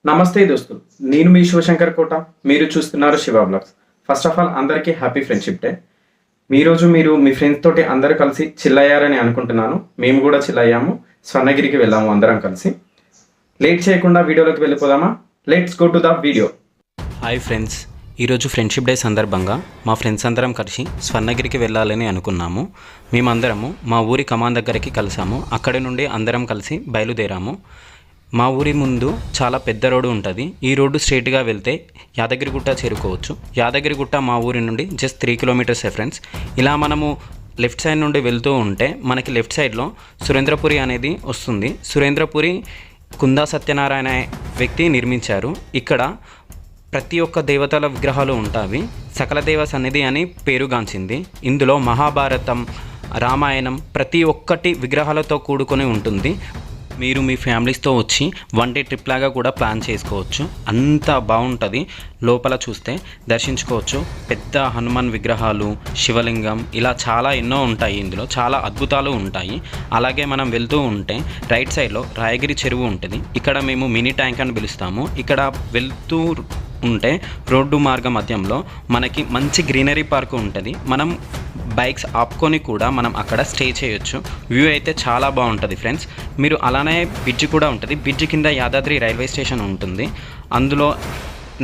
నమస్తే దోస్తులు, నేను మీ శివశంకర్ కోట. మీరు చూస్తున్నారు Shiva blogs. First of all అందరికీ హ్యాపీ ఫ్రెండ్షిప్ డే. మీరు మీ ఫ్రెండ్స్ తోటి అందరూ కలిసి చిల్ అయ్యారని అనుకుంటున్నాను. మేము కూడా చిల్ అయ్యాము, స్వర్ణగిరికి వెళ్ళాము అందరం కలిసి. లేట్ చేయకుండా వీడియోలోకి వెళ్ళిపోదామా? Let's go to the video. Hi friends, ఈరోజు ఫ్రెండ్షిప్ డే సందర్భంగా మా ఫ్రెండ్స్ అందరం కలిసి స్వర్ణగిరికి వెళ్ళాలని అనుకున్నాము. మేమందరము మా ఊరి కమాన్ దగ్గరికి కలిసాము. అక్కడి నుండి అందరం కలిసి బయలుదేరాము. మా ఊరి ముందు చాలా పెద్ద రోడ్డు ఉంటుంది. ఈ రోడ్డు స్ట్రైట్గా వెళ్తే యాదగిరిగుట్ట చేరుకోవచ్చు. యాదగిరిగుట్ట మా ఊరి నుండి జస్ట్ 3 కిలోమీటర్స్ ఫ్రెండ్స్. ఇలా మనము లెఫ్ట్ సైడ్ నుండి వెళ్తూ ఉంటే మనకి లెఫ్ట్ సైడ్లో సురేంద్రపురి అనేది వస్తుంది. సురేంద్రపురి కుందా సత్యనారాయణ వ్యక్తి నిర్మించారు. ఇక్కడ ప్రతి ఒక్క దేవతల విగ్రహాలు ఉంటాయి. సకల దేవ సన్నిధి అని పేరుగాంచింది. ఇందులో మహాభారతం, రామాయణం ప్రతి ఒక్కటి విగ్రహాలతో కూడుకొని ఉంటుంది. మీరు మీ ఫ్యామిలీస్తో వచ్చి 1 డే ట్రిప్ లాగా కూడా ప్లాన్ చేసుకోవచ్చు. అంత బాగుంటుంది. లోపల చూస్తే దర్శించుకోవచ్చు. పెద్ద హనుమాన్ విగ్రహాలు, శివలింగం ఇలా చాలా ఎన్నో ఉంటాయి. ఇందులో చాలా అద్భుతాలు ఉంటాయి. అలాగే మనం వెళ్తూ ఉంటే రైట్ సైడ్లో రాయగిరి చెరువు ఉంటుంది. ఇక్కడ మేము మినీ ట్యాంక్ అని పిలుస్తాము. ఇక్కడ వెళ్తూ ఉంటే రోడ్డు మార్గ మధ్యంలో మనకి మంచి గ్రీనరీ పార్క్ ఉంటుంది. మనం బైక్స్ ఆపుకొని కూడా మనం అక్కడ స్టే చేయొచ్చు. వ్యూ అయితే చాలా బాగుంటుంది ఫ్రెండ్స్. మీరు అలానే బ్రిడ్జ్ కూడా ఉంటుంది. బ్రిడ్జ్ కింద యాదాద్రి రైల్వే స్టేషన్ ఉంటుంది. అందులో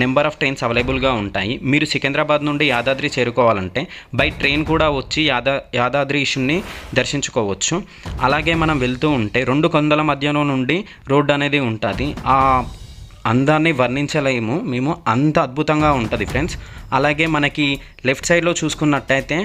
నెంబర్ ఆఫ్ ట్రైన్స్ అవైలబుల్గా ఉంటాయి. మీరు సికింద్రాబాద్ నుండి యాదాద్రి చేరుకోవాలంటే బై ట్రైన్ కూడా వచ్చి యాదాద్రీషుని దర్శించుకోవచ్చు. అలాగే మనం వెళ్తూ ఉంటే 2 కొండల మధ్యలో నుండి రోడ్డు అనేది ఉంటుంది. ఆ అందాన్ని వర్ణించలేము మేము, అంత అద్భుతంగా ఉంటుంది ఫ్రెండ్స్. అలాగే మనకి లెఫ్ట్ సైడ్లో చూసుకున్నట్టయితే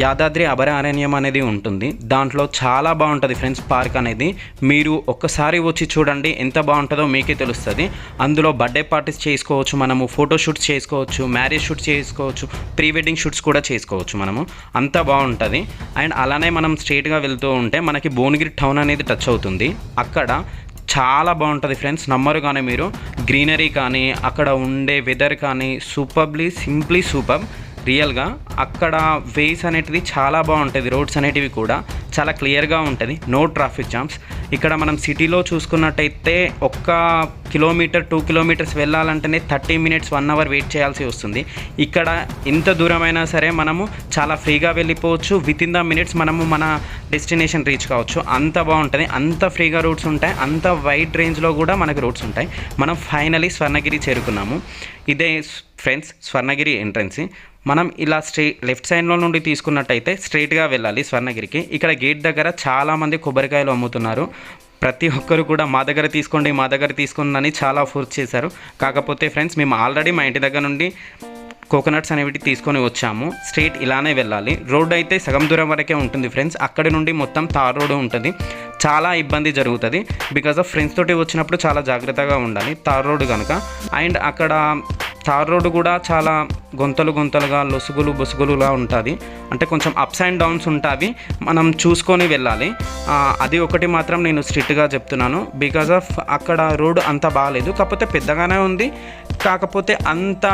యాదాద్రి అభయారణ్యం అనేది ఉంటుంది. దాంట్లో చాలా బాగుంటుంది ఫ్రెండ్స్ పార్క్ అనేది. మీరు ఒక్కసారి వచ్చి చూడండి, ఎంత బాగుంటుందో మీకే తెలుస్తుంది. అందులో బర్త్డే పార్టీస్ చేసుకోవచ్చు, మనము ఫోటో షూట్స్ చేసుకోవచ్చు, మ్యారేజ్ షూట్స్ చేసుకోవచ్చు, ప్రీ వెడ్డింగ్ షూట్స్ కూడా చేసుకోవచ్చు మనము. అంత బాగుంటుంది. అండ్ అలానే మనం స్ట్రైట్గా వెళ్తూ ఉంటే మనకి భువనగిరి టౌన్ అనేది టచ్ అవుతుంది. అక్కడ చాలా బాగుంటుంది ఫ్రెండ్స్. నమ్మరు కానీ మీరు, గ్రీనరీ కానీ అక్కడ ఉండే వెదర్ కానీ సింప్లీ సూపర్ రియల్గా. అక్కడ వేస్ అనేటిది చాలా బాగుంటుంది. రోడ్స్ అనేటివి కూడా చాలా క్లియర్గా ఉంటుంది. No traffic jams. ఇక్కడ మనం సిటీలో చూసుకున్నట్టయితే 1 కిలోమీటర్ 2 కిలోమీటర్స్ వెళ్ళాలంటేనే 30 మినిట్స్ 1 అవర్ వెయిట్ చేయాల్సి వస్తుంది. ఇక్కడ ఎంత దూరమైనా సరే మనము చాలా ఫ్రీగా వెళ్ళిపోవచ్చు. వితిన్ ద మినిట్స్ మనము మన డెస్టినేషన్ రీచ్ కావచ్చు. అంత బాగుంటుంది. అంత ఫ్రీగా రూట్స్ ఉంటాయి. అంత వైడ్ రేంజ్లో కూడా మనకి రూట్స్ ఉంటాయి. మనం ఫైనలీ స్వర్ణగిరి చేరుకున్నాము. ఇదే ఫ్రెండ్స్ స్వర్ణగిరి ఎంట్రన్స్. మనం ఇలా లెఫ్ట్ సైడ్లో నుండి తీసుకున్నట్టయితే స్ట్రైట్గా వెళ్ళాలి స్వర్ణగిరికి. ఇక్కడ గేట్ దగ్గర చాలామంది కొబ్బరికాయలు అమ్ముతున్నారు. ప్రతి ఒక్కరు కూడా మా దగ్గర తీసుకోండి అని చాలా ఫోర్స్ చేశారు. కాకపోతే ఫ్రెండ్స్ మేము ఆల్రెడీ మా ఇంటి దగ్గర నుండి కోకోనట్స్ అనేవి తీసుకొని వచ్చాము. స్ట్రైట్ ఇలానే వెళ్ళాలి. రోడ్ అయితే సగం దూరం వరకే ఉంటుంది ఫ్రెండ్స్. అక్కడి నుండి మొత్తం తార్ రోడ్ ఉంటుంది. చాలా ఇబ్బంది జరుగుతుంది. బికాజ్ ఆఫ్ ఫ్రెండ్స్ తోటి వచ్చినప్పుడు చాలా జాగ్రత్తగా ఉండాలి తార్ రోడ్ కనుక. అండ్ అక్కడ తార్ రోడ్డు కూడా చాలా గుంతలుగా బొసుగులులా ఉంటుంది. అంటే కొంచెం అప్స్ అండ్ డౌన్స్ ఉంటాయి. మనం చూసుకొని వెళ్ళాలి. అది ఒకటి మాత్రం నేను స్ట్రిక్ట్గా చెప్తున్నాను. బికాజ్ ఆఫ్ అక్కడ రోడ్డు అంత బాగాలేదు. కాకపోతే పెద్దగానే ఉంది. కాకపోతే అంత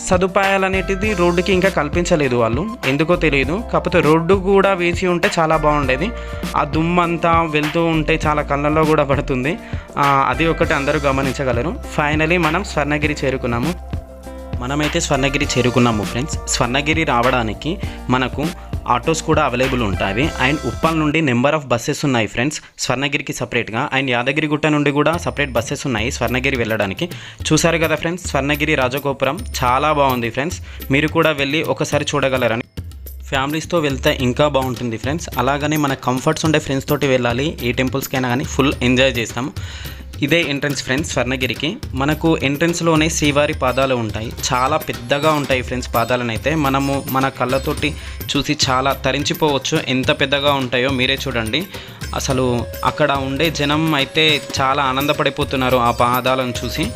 సదుపాయాలు అనేటిది రోడ్డుకి ఇంకా కల్పించలేదు వాళ్ళు, ఎందుకో తెలియదు. కాకపోతే రోడ్డు కూడా వేసి ఉంటే చాలా బాగుండేది. ఆ దుమ్మంతా వెళ్తూ ఉంటే చాలా కళ్ళల్లో కూడా పడుతుంది. అది ఒకటి అందరూ గమనించగలరు. ఫైనలీ మనం స్వర్ణగిరి చేరుకున్నాము. మనమైతే స్వర్ణగిరి చేరుకున్నాము ఫ్రెండ్స్. స్వర్ణగిరి రావడానికి మనకు ఆటోస్ కూడా అవైలబుల్ ఉంటాయి. అండ్ ఉప్పల్ నుండి నెంబర్ ఆఫ్ బస్సెస్ ఉన్నాయి ఫ్రెండ్స్ స్వర్ణగిరికి సపరేట్గా. అండ్ యాదగిరిగుట్ట నుండి కూడా సపరేట్ బస్సెస్ ఉన్నాయి స్వర్ణగిరి వెళ్ళడానికి. చూసారు కదా ఫ్రెండ్స్, స్వర్ణగిరి రాజగోపురం చాలా బాగుంది ఫ్రెండ్స్. మీరు కూడా వెళ్ళి ఒకసారి చూడగలరని. ఫ్యామిలీస్తో వెళ్తే ఇంకా బాగుంటుంది ఫ్రెండ్స్. అలాగని మన కంఫర్ట్స్ ఉండే ఫ్రెండ్స్ తోటి వెళ్ళాలి. ఏ టెంపుల్స్కైనా కానీ ఫుల్ ఎంజాయ్ చేస్తాము. ఇదే ఎంట్రన్స్ ఫ్రెండ్స్ స్వర్ణగిరికి. మనకు ఎంట్రన్స్లోనే శ్రీవారి పాదాలు ఉంటాయి. చాలా పెద్దగా ఉంటాయి ఫ్రెండ్స్ పాదాలనైతే. మనము మన కళ్ళతోటి చూసి చాలా తరించిపోవచ్చు. ఎంత పెద్దగా ఉంటాయో మీరే చూడండి. అసలు అక్కడ ఉండే జనం అయితే చాలా ఆనందపడిపోతున్నారు ఆ పాదాలను చూసి.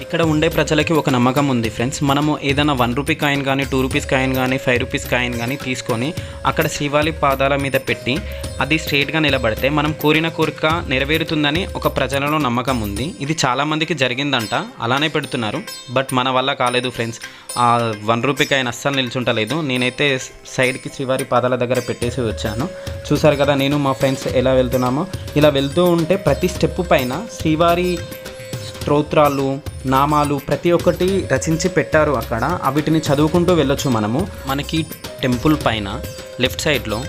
ఇక్కడ ఉండే ప్రజలకి ఒక నమ్మకం ఉంది ఫ్రెండ్స్. మనము ఏదైనా 1 రూపీ కాయిన్ కానీ 2 రూపీస్ కాయిన్ కానీ 5 రూపీస్ కాయిన్ కానీ తీసుకొని అక్కడ శ్రీవారి పాదాల మీద పెట్టి అది స్ట్రైట్గా నిలబడితే మనం కోరిన కోరిక నెరవేరుతుందని ఒక ప్రజలలో నమ్మకం ఉంది. ఇది చాలామందికి జరిగిందంట, అలానే పెడుతున్నారు. బట్ మన వల్ల కాలేదు ఫ్రెండ్స్. ఆ 1 రూపీ కాయిన్ అస్సలు నిల్చుంటలేదు. నేనైతే సైడ్కి శ్రీవారి పాదాల దగ్గర పెట్టేసి వచ్చాను. చూసారు కదా నేను మా ఫ్రెండ్స్ ఎలా వెళ్తున్నామో. ఇలా వెళ్తూ ఉంటే ప్రతి స్టెప్ పైన శ్రీవారి స్తోత్రాలు, నామాలు ప్రతి ఒక్కటి రచించి పెట్టారు అక్కడ. వీటిని చదువుకుంటూ వెళ్ళొచ్చు మనము. మనకి టెంపుల్ పైన లెఫ్ట్ సైడ్లో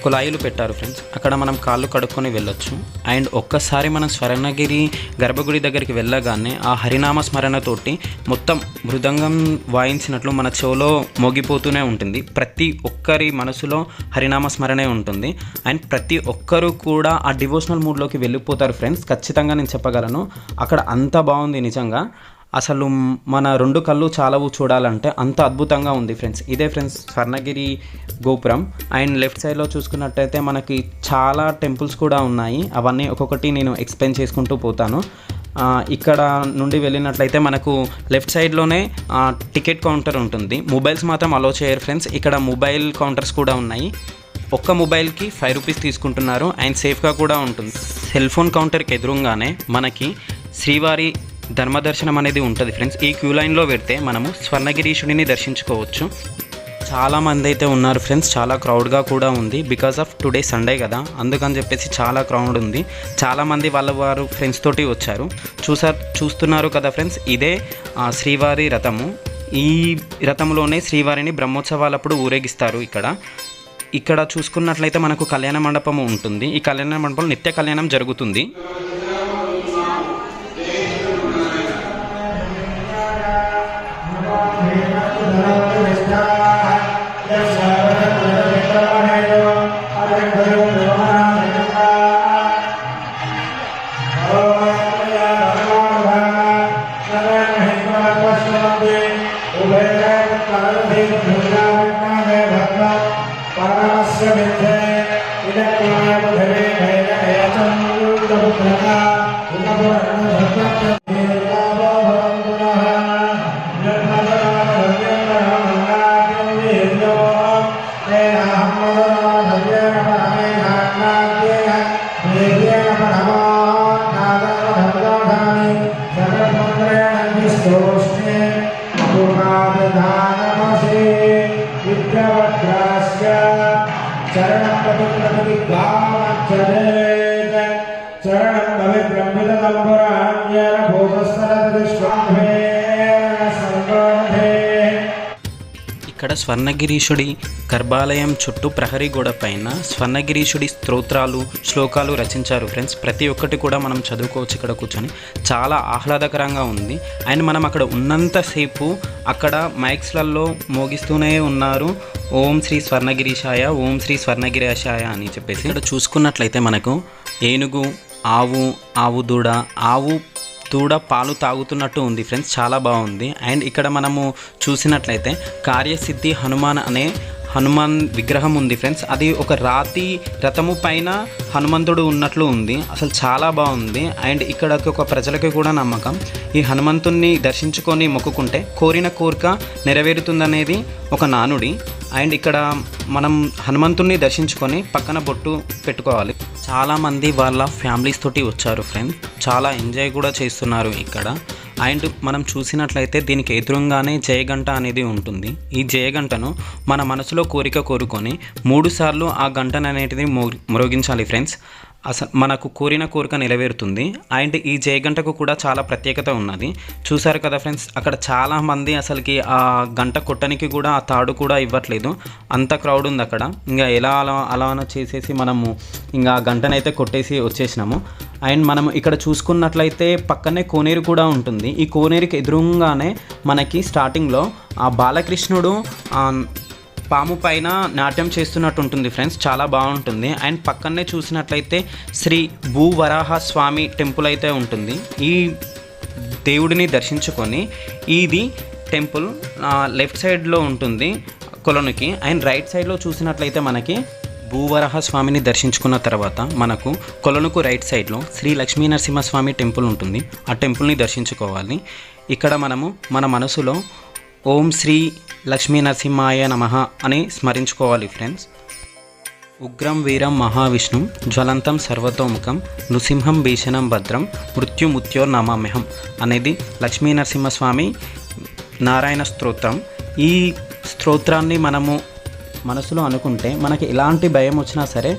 కుళాయిలు పెట్టారు ఫ్రెండ్స్. అక్కడ మనం కాళ్ళు కడుక్కొని వెళ్ళొచ్చు. అండ్ ఒక్కసారి మనం స్వర్ణగిరి గర్భగుడి దగ్గరికి వెళ్ళగానే ఆ హరినామ స్మరణతోటి మొత్తం మృదంగం వాయించినట్లు మన చెవులో మోగిపోతూనే ఉంటుంది. ప్రతి ఒక్కరి మనసులో హరినామ స్మరణే ఉంటుంది. అండ్ ప్రతి ఒక్కరూ కూడా ఆ డివోషనల్ మూడ్లోకి వెళ్ళిపోతారు ఫ్రెండ్స్. ఖచ్చితంగా నేను చెప్పగలను, అక్కడ అంత బాగుంది నిజంగా. అసలు మన 2 కళ్ళు చాలవు చూడాలంటే, అంత అద్భుతంగా ఉంది ఫ్రెండ్స్. ఇదే ఫ్రెండ్స్ స్వర్ణగిరి గోపురం. అండ్ లెఫ్ట్ సైడ్లో చూసుకున్నట్టయితే మనకి చాలా టెంపుల్స్ కూడా ఉన్నాయి. అవన్నీ ఒక్కొక్కటి నేను ఎక్స్ప్లెయిన్ చేసుకుంటూ పోతాను. ఇక్కడ నుండి వెళ్ళినట్లయితే మనకు లెఫ్ట్ సైడ్లోనే టికెట్ కౌంటర్ ఉంటుంది. మొబైల్స్ మాత్రం అలో చేయరు ఫ్రెండ్స్. ఇక్కడ మొబైల్ కౌంటర్స్ కూడా ఉన్నాయి. ఒక్క మొబైల్కి 5 రూపీస్ తీసుకుంటున్నారు. అండ్ సేఫ్గా కూడా ఉంటుంది. సెల్ ఫోన్ కౌంటర్కి ఎదురుగానే మనకి శ్రీవారి ధర్మదర్శనం అనేది ఉంటుంది ఫ్రెండ్స్. ఈ క్యూ లైన్లో పెడితే మనము స్వర్ణగిరీశుడిని దర్శించుకోవచ్చు. చాలామంది అయితే ఉన్నారు ఫ్రెండ్స్. చాలా క్రౌడ్గా కూడా ఉంది. బికాజ్ ఆఫ్ టుడే సండే కదా, అందుకని చెప్పేసి చాలా క్రౌడ్ ఉంది. చాలామంది వారు ఫ్రెండ్స్ తోటి వచ్చారు. చూస్తున్నారు కదా ఫ్రెండ్స్, ఇదే శ్రీవారి రథము. ఈ రథంలోనే శ్రీవారిని బ్రహ్మోత్సవాలప్పుడు ఊరేగిస్తారు. ఇక్కడ చూసుకున్నట్లయితే మనకు కళ్యాణ మండపం ఉంటుంది. ఈ కళ్యాణ మండపంలో నిత్య కళ్యాణం జరుగుతుంది. ఇక్కడ స్వర్ణగిరీశుడి గర్భాలయం చుట్టూ ప్రహరీ గోడ పైన స్వర్ణగిరీశుడి స్తోత్రాలు, శ్లోకాలు రచించారు ఫ్రెండ్స్. ప్రతి ఒక్కటి కూడా మనం చదువుకోవచ్చు ఇక్కడ కూర్చొని. చాలా ఆహ్లాదకరంగా ఉంది. అండ్ మనం అక్కడ ఉన్నంతసేపు అక్కడ మైక్స్లలో మోగిస్తూనే ఉన్నారు, ఓం శ్రీ స్వర్ణగిరీశాయ, ఓం శ్రీ స్వర్ణగిరీశాయ అని చెప్పేసి. ఇక్కడ చూసుకున్నట్లయితే మనకు ఏనుగు, ఆవు దూడ పాలు తాగుతున్నట్టు ఉంది ఫ్రెండ్స్. చాలా బాగుంది. అండ్ ఇక్కడ మనము చూసినట్లయితే కార్యసిద్ధి హనుమాన్ విగ్రహం ఉంది ఫ్రెండ్స్. అది ఒక రాతి రథము పైన హనుమంతుడు ఉన్నట్లు ఉంది. అసలు చాలా బాగుంది. అండ్ ఇక్కడ ఒక ప్రజలకి కూడా నమ్మకం, ఈ హనుమంతుణ్ణి దర్శించుకొని మొక్కుకుంటే కోరిన కోరిక నెరవేరుతుందనేది ఒక నానుడి. అండ్ ఇక్కడ మనం హనుమంతుణ్ణి దర్శించుకొని పక్కన బొట్టు పెట్టుకోవాలి. చాలామంది వాళ్ళ ఫ్యామిలీస్ తోటి వచ్చారు ఫ్రెండ్స్. చాలా ఎంజాయ్ కూడా చేస్తున్నారు ఇక్కడ. అండ్ మనం చూసినట్లయితే దీనికి ఎదురుగానే జయగంట అనేది ఉంటుంది. ఈ జయగంటను మన మనసులో కోరిక కోరుకొని 3 సార్లు ఆ గంటను అనేది మ్రోగించాలి ఫ్రెండ్స్. అసలు మనకు కోరిన కోరిక నెరవేరుతుంది. అండ్ ఈ జయగంటకు కూడా చాలా ప్రత్యేకత ఉన్నది. చూసారు కదా ఫ్రెండ్స్, అక్కడ చాలామంది అసలుకి ఆ గంట కొట్టడానికి కూడా ఆ తాడు కూడా ఇవ్వట్లేదు, అంత క్రౌడ్ ఉంది అక్కడ. ఇంకా అలా చేసేసి మనము ఇంకా ఆ గంటనైతే కొట్టేసి వచ్చేసినాము. అండ్ మనం ఇక్కడ చూసుకున్నట్లయితే పక్కనే కోనేరు కూడా ఉంటుంది. ఈ కోనేరుకి ఎదురుగానే మనకి స్టార్టింగ్లో ఆ బాలకృష్ణుడు పాము పైన నాట్యం చేస్తున్నట్టు ఉంటుంది ఫ్రెండ్స్. చాలా బాగుంటుంది. అండ్ పక్కనే చూసినట్లయితే శ్రీ భూవరాహ స్వామి టెంపుల్ అయితే ఉంటుంది. ఈ దేవుడిని దర్శించుకొని ఇది టెంపుల్ లెఫ్ట్ సైడ్లో ఉంటుంది కొలనుకి. అండ్ రైట్ సైడ్లో చూసినట్లయితే మనకి భూవరాహ స్వామిని దర్శించుకున్న తర్వాత మనకు కొలనుకు రైట్ సైడ్లో శ్రీ లక్ష్మీ నరసింహస్వామి టెంపుల్ ఉంటుంది. ఆ టెంపుల్ని దర్శించుకోవాలి. ఇక్కడ మనము మన మనసులో ఓం శ్రీ లక్ష్మీ నరసింహాయ నమః అని స్మరించుకోవాలి ఫ్రెండ్స్. ఉగ్రం వీరం మహావిష్ణుం జ్వలంతం సర్వతోముఖం నృసింహం భీషణం భద్రం మృత్యుముత్యోర్నమామ్యహం అనేది లక్ష్మీ నరసింహస్వామి నారాయణ స్తోత్రం. ఈ స్తోత్రాన్ని మనము మనసులో అనుకుంటే మనకి ఎలాంటి భయం వచ్చినా సరే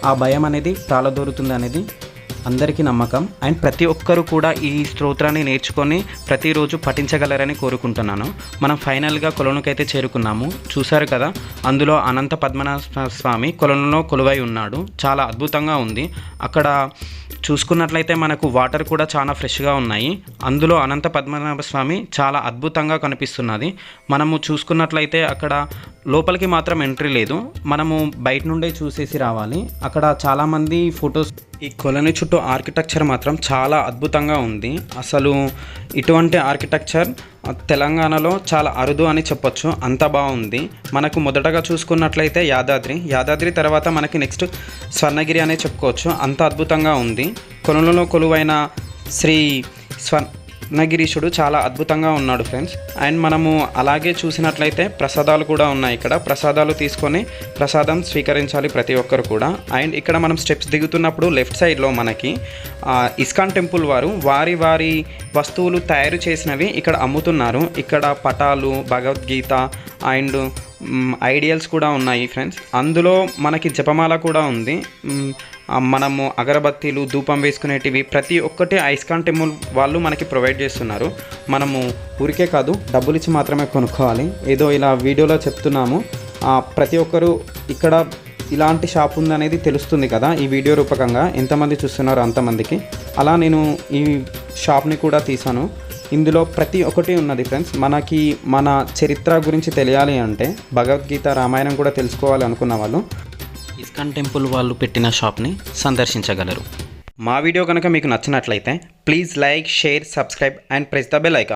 ఆ భయం అనేది ప్రాలదోరుతుంది అనేది అందరికీ నమ్మకం. అండ్ ప్రతి ఒక్కరూ కూడా ఈ స్తోత్రాన్ని నేర్చుకొని ప్రతిరోజు పఠించగలరని కోరుకుంటున్నాను. మనం ఫైనల్గా కొలనుకైతే చేరుకున్నాము. చూశారు కదా, అందులో అనంత పద్మనాభ స్వామి కొలనులో కొలువై ఉన్నాడు. చాలా అద్భుతంగా ఉంది. అక్కడ చూసుకున్నట్లయితే మనకు వాటర్ కూడా చాలా ఫ్రెష్గా ఉన్నాయి. అందులో అనంత పద్మనాభ స్వామి చాలా అద్భుతంగా కనిపిస్తున్నది. మనము చూసుకున్నట్లయితే అక్కడ లోపలికి మాత్రం ఎంట్రీ లేదు, మనము బయట నుండే చూసేసి రావాలి. అక్కడ చాలామంది ఫొటోస్, ఈ కొలని చుట్టూ ఆర్కిటెక్చర్ మాత్రం చాలా అద్భుతంగా ఉంది. అసలు ఇటువంటి ఆర్కిటెక్చర్ తెలంగాణలో చాలా అరుదు అని చెప్పొచ్చు, అంత బాగుంది. మనకు మొదటగా చూసుకున్నట్లయితే యాదాద్రి తర్వాత మనకి నెక్స్ట్ స్వర్ణగిరి అనే చెప్పుకోవచ్చు, అంత అద్భుతంగా ఉంది. కొలనులో కొలువైన శ్రీ స్వర్ణగిరీశుడు చాలా అద్భుతంగా ఉన్నాడు ఫ్రెండ్స్. అండ్ మనము అలాగే చూసినట్లయితే ప్రసాదాలు కూడా ఉన్నాయి. ఇక్కడ ప్రసాదాలు తీసుకొని ప్రసాదం స్వీకరించాలి ప్రతి ఒక్కరు కూడా. అండ్ ఇక్కడ మనం స్టెప్స్ దిగుతున్నప్పుడు లెఫ్ట్ సైడ్లో మనకి ఇస్కాన్ టెంపుల్ వారి వస్తువులు తయారు చేసినవి ఇక్కడ అమ్ముతున్నారు. ఇక్కడ పటాలు, భగవద్గీత అండ్ ఐడియల్స్ కూడా ఉన్నాయి ఫ్రెండ్స్. అందులో మనకి జపమాల కూడా ఉంది. మనము అగరబత్తీలు, ధూపం వేసుకునేటివి ప్రతి ఒక్కటి ఇస్కాన్ టెంపుల్ వాళ్ళు మనకి ప్రొవైడ్ చేస్తున్నారు. మనము ఊరికే కాదు, డబ్బులు ఇచ్చి మాత్రమే కొనుక్కోవాలి. ఏదో ఇలా వీడియోలో చెప్తున్నాము, ప్రతి ఒక్కరు ఇక్కడ ఇలాంటి షాప్ ఉందనేది తెలుస్తుంది కదా ఈ వీడియో రూపకంగా. ఎంతమంది చూస్తున్నారో అంతమందికి. అలా నేను ఈ షాప్ని కూడా తీసాను. ఇందులో ప్రతి ఒక్కటి ఉన్నది ఫ్రెండ్స్. మనకి మన చరిత్ర గురించి తెలియాలి అంటే, భగవద్గీత, రామాయణం కూడా తెలుసుకోవాలి అనుకున్న వాళ్ళు ఇస్కాన్ టెంపుల్ వాళ్ళు పెట్టిన షాప్ని సందర్శించగలరు. మా వీడియో కనుక మీకు నచ్చినట్లయితే please like, share, subscribe and press the bell icon.